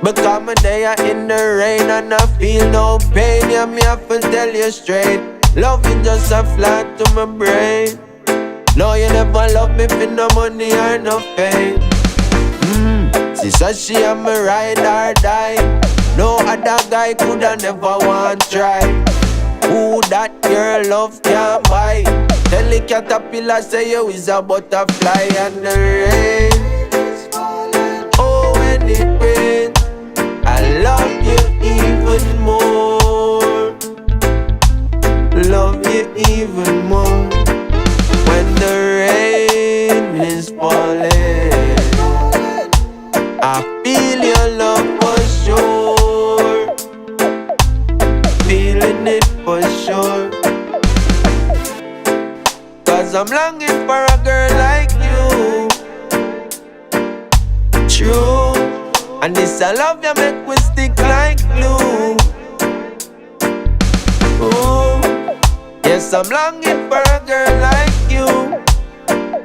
Because me there in the rain and I feel no pain. Yeah, me have to tell you straight, love you just a flat to my brain. No, you never love me for no money or no fame. She said she am me ride or die. No other guy coulda never want try. Who that your love can't buy? Tell the caterpillar say you is a butterfly. And the rain, oh when it rains, I love you even more. Love you even more. When the rain is falling, I feel your love for sure. Feeling it for sure. Cause I'm longing for a girl like you. True. And this I love you make we stick like glue. Ooh. Yes, I'm longing for a girl like you.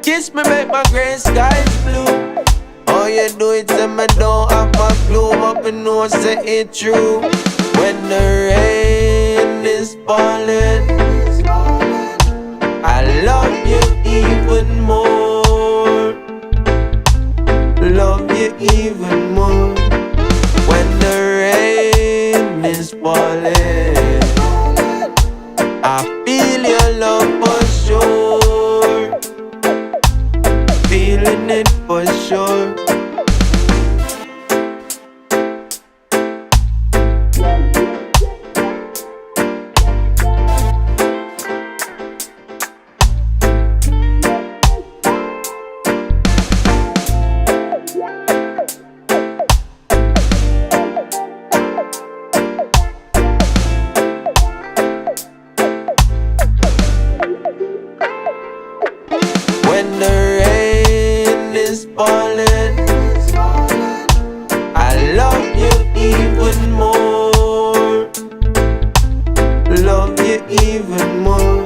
Kiss me make my gray skies blue. All you do it say me don't have a clue, but me know say it true. When the rain is falling, I love you even more. Love you even more. When the rain is falling, I feel your love for sure. Feeling it for sure. When the rain is falling, I love you even more. Love you even more.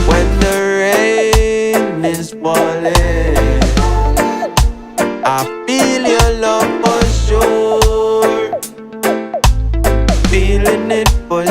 When the rain is falling, I feel your love for sure. Feeling it for